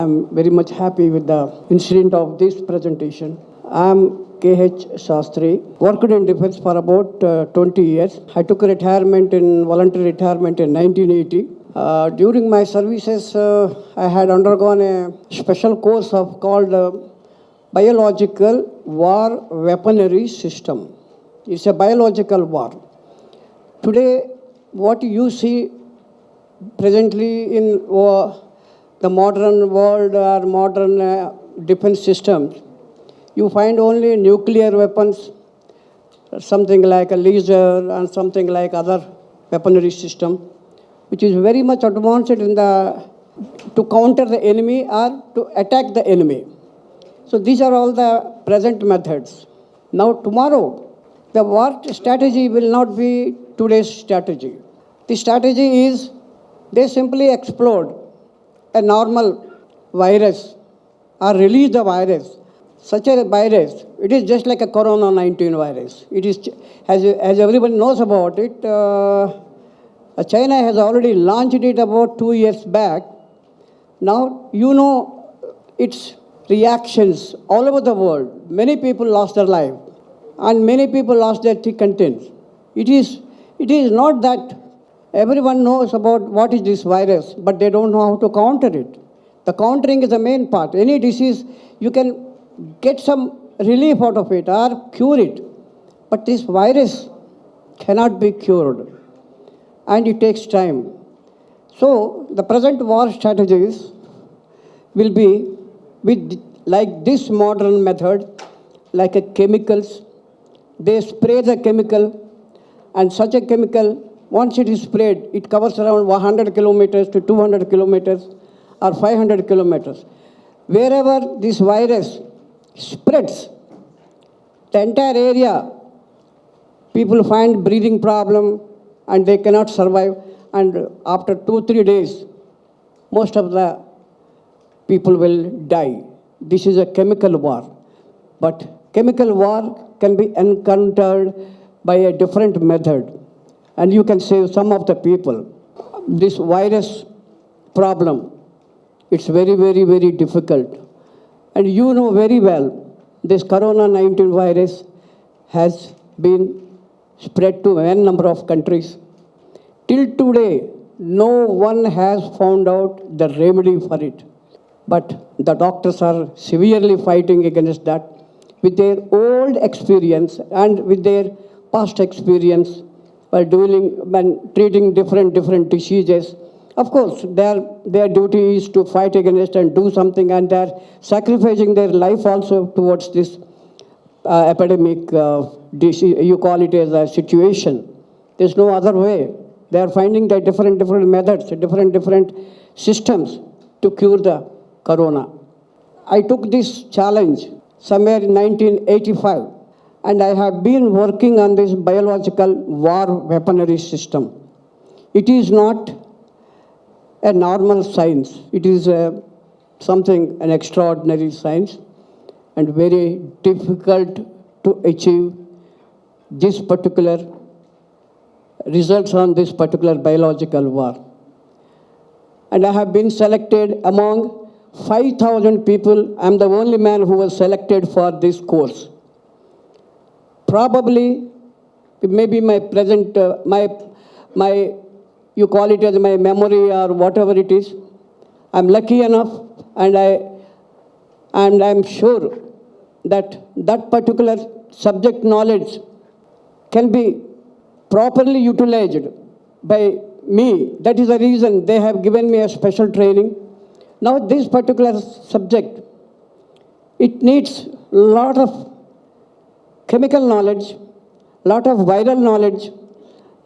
I'm very much happy with the incident of this presentation. I'm KH Shastri, worked in defense for about 20 years. I took voluntary retirement in 1980. During my services, I had undergone a special course called Biological War Weaponry System. It's a biological war. Today, what you see presently in the modern world or modern defense systems, you find only nuclear weapons, something like a laser and something like other weaponry system, which is very much advanced to counter the enemy or to attack the enemy. So these are all the present methods. Now tomorrow, the war strategy will not be today's strategy. The strategy is they simply explode a normal virus or release the virus. Such a virus, it is just like a Corona-19 virus. It is, as everyone knows about it, China has already launched it about 2 years back. Now, you know its reactions all over the world. Many people lost their life and many people lost their thick contents. It is not that everyone knows about what is this virus, but they don't know how to counter it. The countering is the main part. Any disease, you can get some relief out of it or cure it. But this virus cannot be cured, and it takes time. So the present war strategies will be like this modern method, like a chemicals. They spray the chemical, and such a chemical, once it is sprayed, it covers around 100 kilometers to 200 kilometers or 500 kilometers. Wherever this virus spreads, the entire area, people find breathing problem and they cannot survive. And after 2-3 days, most of the people will die. This is a chemical war. But chemical war can be encountered by a different method, and you can save some of the people. This virus problem, it's very, very, very difficult. And you know very well, this Corona-19 virus has been spread to a number of countries. Till today, no one has found out the remedy for it. But the doctors are severely fighting against that with their old experience and with their past experience while treating different diseases. Of course, their duty is to fight against and do something, and they're sacrificing their life also towards this epidemic disease. You call it as a situation. There's no other way. They are finding the different methods, different systems to cure the corona. I took this challenge somewhere in 1985, and I have been working on this biological war weaponry system. It is not a normal science. It is an extraordinary science, and very difficult to achieve this particular results on this particular biological war. And I have been selected among 5,000 people. I'm the only man who was selected for this course. Probably, maybe my present, you call it as my memory or whatever it is. I'm lucky enough, and I'm sure that particular subject knowledge can be properly utilized by me. That is the reason they have given me a special training. Now this particular subject, it needs a lot of chemical knowledge, lot of viral knowledge,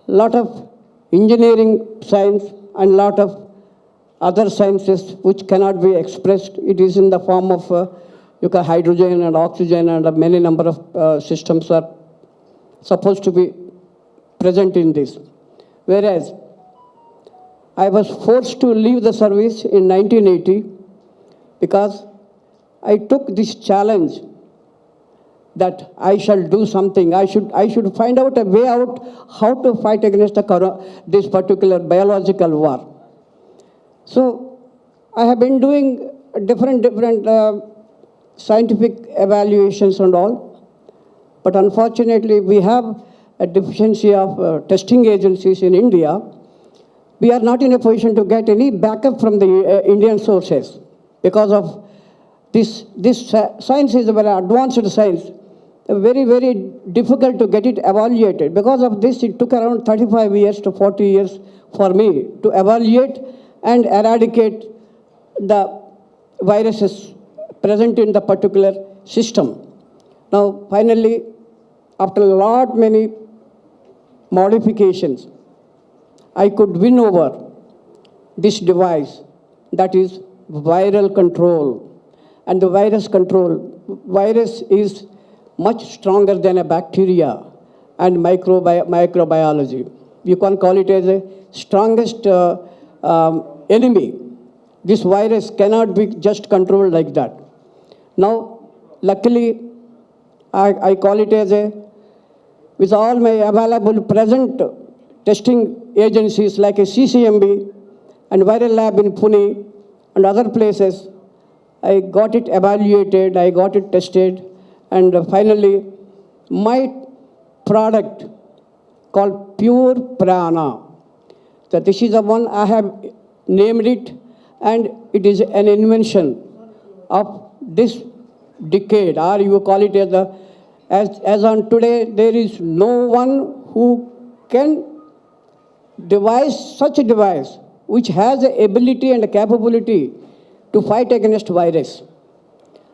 lot of engineering science, and lot of other sciences which cannot be expressed. It is in the form of hydrogen and oxygen, and many number of systems are supposed to be present in this. Whereas I was forced to leave the service in 1980 because I took this challenge that I shall do something. I should find out a way out how to fight against this particular biological war. So I have been doing different scientific evaluations and all. But unfortunately, we have a deficiency of testing agencies in India. We are not in a position to get any backup from the Indian sources because of this science is a very advanced science, very difficult to get it evaluated. Because of this, it took around 35 years to 40 years for me to evaluate and eradicate the viruses present in the particular system. Now, finally, after many modifications, I could win over this device, that is viral control. And the virus is much stronger than a bacteria and microbiology. You can call it as the strongest enemy. This virus cannot be just controlled like that. Now, luckily, I call it as with all my available present testing agencies like a CCMB and Viral Lab in Pune and other places, I got it evaluated, I got it tested, and finally, my product called Pure Prana. So this is the one I have named it, and it is an invention of this decade, or you call it as on today, there is no one who can devise such a device which has the ability and the capability to fight against virus.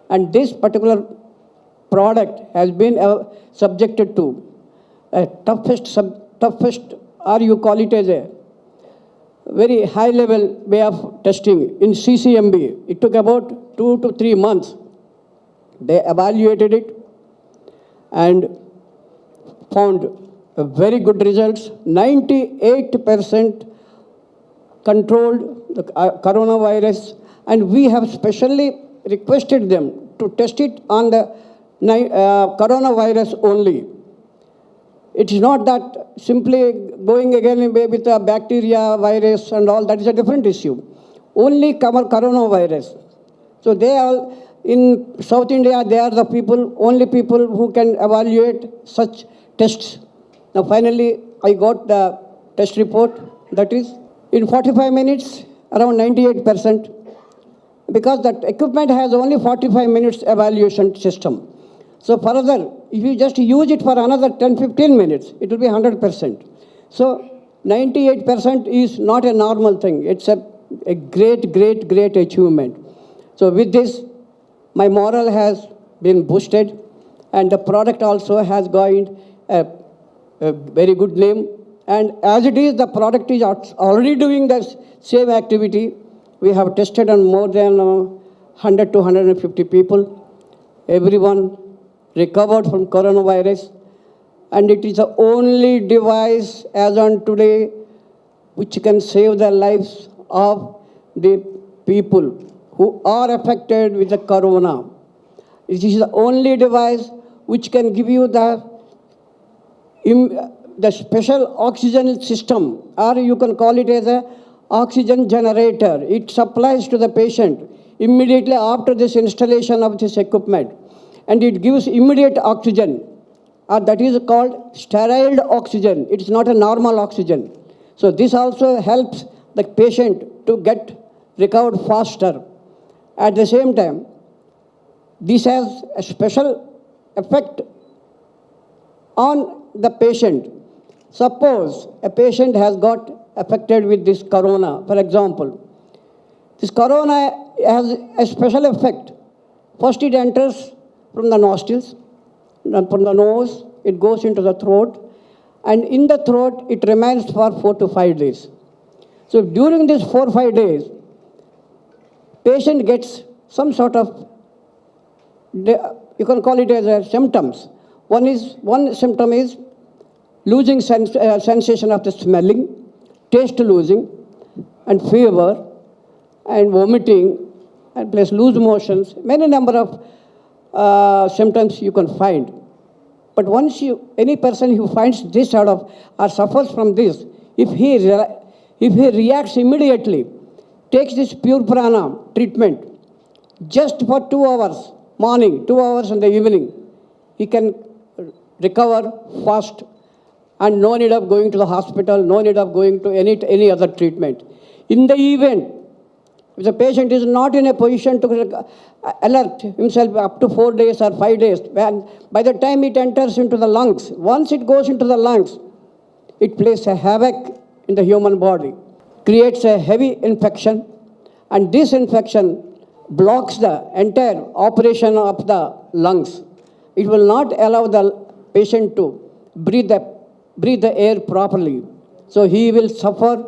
And this particular product has been subjected to a toughest, or you call it as a very high level way of testing in CCMB. It took about 2 to 3 months. They evaluated it and found very good results. 98% controlled the coronavirus, and we have specially requested them to test it on the coronavirus only. It is not that simply going again with a bacteria, virus and all, that is a different issue. Only coronavirus. So they are, in South India, they are the only people who can evaluate such tests. Now finally, I got the test report, that is, in 45 minutes, around 98%, because that equipment has only 45 minutes evaluation system. So further, if you just use it for another 10-15 minutes, it will be 100%. So 98% is not a normal thing. It's a great achievement. So with this, my morale has been boosted, and the product also has gained a very good name. And as it is, the product is already doing the same activity. We have tested on more than 100 to 150 people. Everyone recovered from coronavirus. And it is the only device as on today which can save the lives of the people who are affected with the corona. It is the only device which can give you the special oxygen system, or you can call it as a oxygen generator. It supplies to the patient immediately after this installation of this equipment, and it gives immediate oxygen, that is called sterile oxygen. It is not a normal oxygen. So this also helps the patient to get recovered faster. At the same time, this has a special effect on the patient. Suppose a patient has got affected with this corona, for example. This corona has a special effect. First, it enters from the nostrils, from the nose, it goes into the throat, and in the throat, it remains for 4 to 5 days. So during these 4 or 5 days, patient gets some sort of, you can call it as symptoms. One symptom is losing sensation of the smelling, taste losing, and fever, and vomiting, and plus loose motions. Many number of symptoms you can find. But once any person who finds this out of or suffers from this, if he reacts immediately, takes this Pure Prana treatment, just for 2 hours, morning, 2 hours in the evening, he can recover fast and no need of going to the hospital, no need of going to any other treatment. In the event, if the patient is not in a position to alert himself up to 4 days or 5 days, when by the time it enters into the lungs, once it goes into the lungs, it plays a havoc in the human body, creates a heavy infection, and this infection blocks the entire operation of the lungs. It will not allow the patient to breathe the air properly. So he will suffer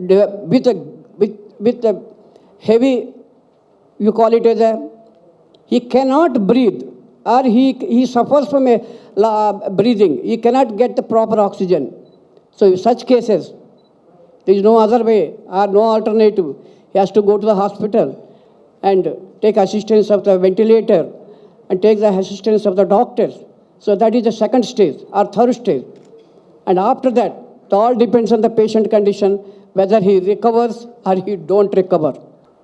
with a heavy, you call it as he cannot breathe, or he suffers from a breathing. He cannot get the proper oxygen. So in such cases, there is no other way or no alternative. He has to go to the hospital and take assistance of the ventilator and take the assistance of the doctors. So that is the second stage or third stage. And after that, it all depends on the patient condition, whether he recovers or he don't recover.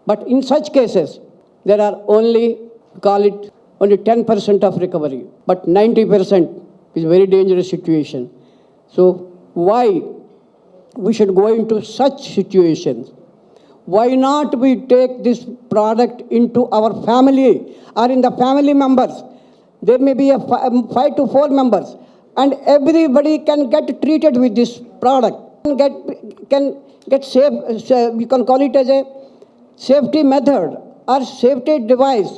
But in such cases, there are only 10% of recovery, but 90% is a very dangerous situation. So why we should go into such situations? Why not we take this product into our family or in the family members? There may be 5 to 4 members, and everybody can get treated with this product. Can get safe. You can call it as a safety method or safety device,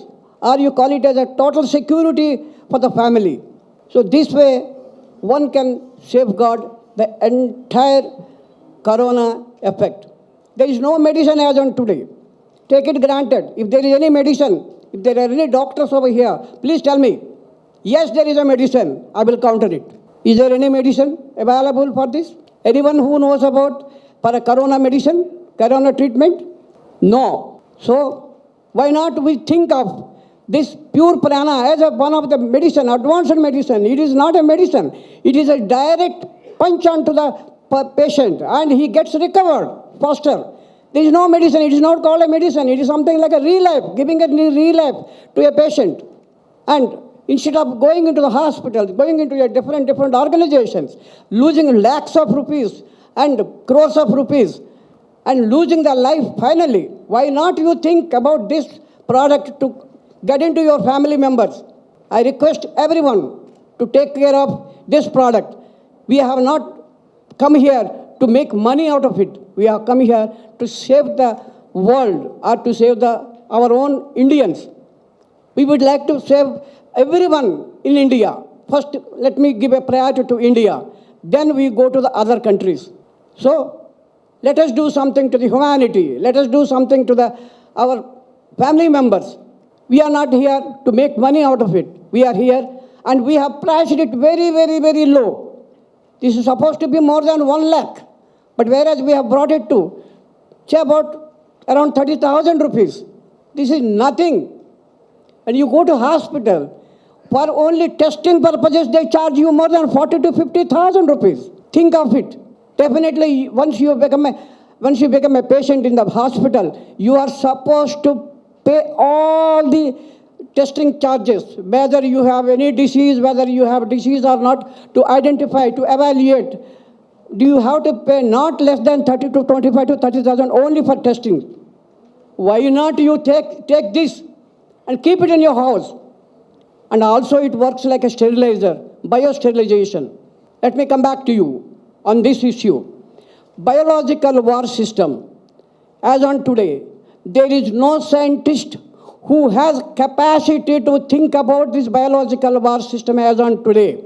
or you call it as a total security for the family. So this way, one can safeguard the entire corona effect. There is no medicine as on today. Take it granted. If there is any medicine, if there are any doctors over here, please tell me. Yes, there is a medicine. I will counter it. Is there any medicine available for this? Anyone who knows about for a corona medicine, corona treatment? No. So why not we think of this pure prana as one of the medicine, advanced medicine? It is not a medicine. It is a direct punch onto the patient and he gets recovered faster. There is no medicine. It is not called a medicine. It is something like a relief, giving a relief to a patient. And instead of going into the hospital, going into a different organizations, losing lakhs of rupees and crores of rupees and losing their life finally, why not you think about this product to get into your family members? I request everyone to take care of this product. We have not come here to make money out of it. We have come here to save the world or to save our own Indians. We would like to save everyone in India. First, let me give a priority to India. Then we go to the other countries. So, let us do something to the humanity. Let us do something to our family members. We are not here to make money out of it. We are here and we have priced it very, very, very low. This is supposed to be more than 1 lakh. But whereas we have brought it to, say about around 30,000 rupees. This is nothing. And you go to hospital, for only testing purposes, they charge you more than 40 to 50,000 rupees. Think of it. Definitely, once you become a patient in the hospital, you are supposed to pay all the testing charges, whether you have any disease, whether you have disease or not, to identify, to evaluate. Do you have to pay not less than 30 to 25 to 30,000 only for testing? Why not you take this and keep it in your house? And also it works like a sterilizer, biosterilization. Let me come back to you on this issue. Biological war system, as on today, there is no scientist who has capacity to think about this biological war system as on today.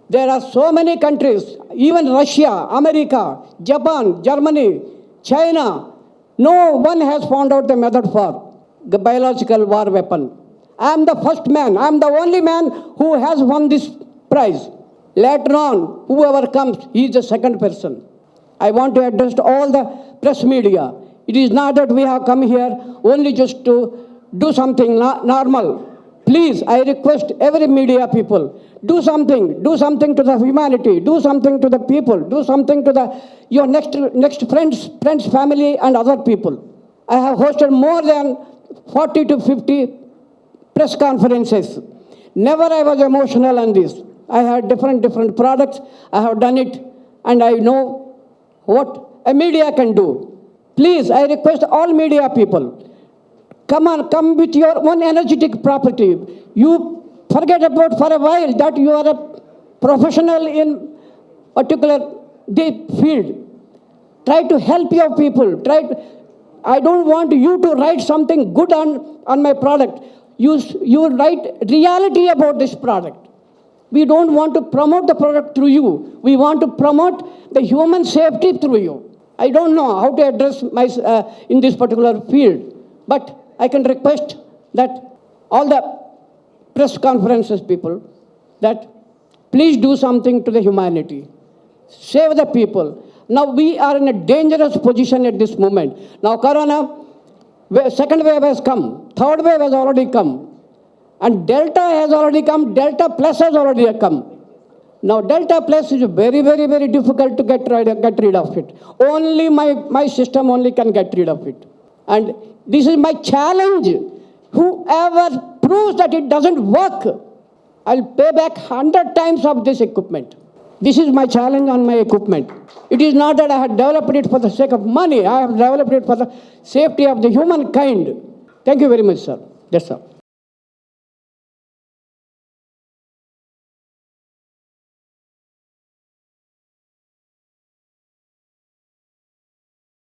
There are so many countries, even Russia, America, Japan, Germany, China. No one has found out the method for the biological war weapon. I am the first man, I am the only man who has won this prize. Later on, whoever comes, he is the second person. I want to address all the press media. It is not that we have come here only just to do something normal. Please, I request every media people, do something to the humanity, do something to the people, do something to your next friends, family and other people. I have hosted more than 40 to 50 press conferences. Never I was emotional on this. I had different products. I have done it, and I know what a media can do. Please, I request all media people, come on, come with your own energetic property. You forget about for a while that you are a professional in particular deep field. Try to help your people. I don't want you to write something good on my product. You write reality about this product. We don't want to promote the product through you. We want to promote the human safety through you. I don't know how to address in this particular field, but I can request that all the press conferences people, that please do something to the humanity. Save the people. Now we are in a dangerous position at this moment. Now Corona, second wave has come, third wave has already come, and Delta has already come, Delta Plus has already come. Now Delta Plus is very difficult to get rid of it. Only my system only can get rid of it. And this is my challenge. Whoever proves that it doesn't work, I'll pay back 100 times of this equipment. This is my challenge on my equipment. It is not that I have developed it for the sake of money. I have developed it for the safety of the humankind. Thank you very much, sir. That's all.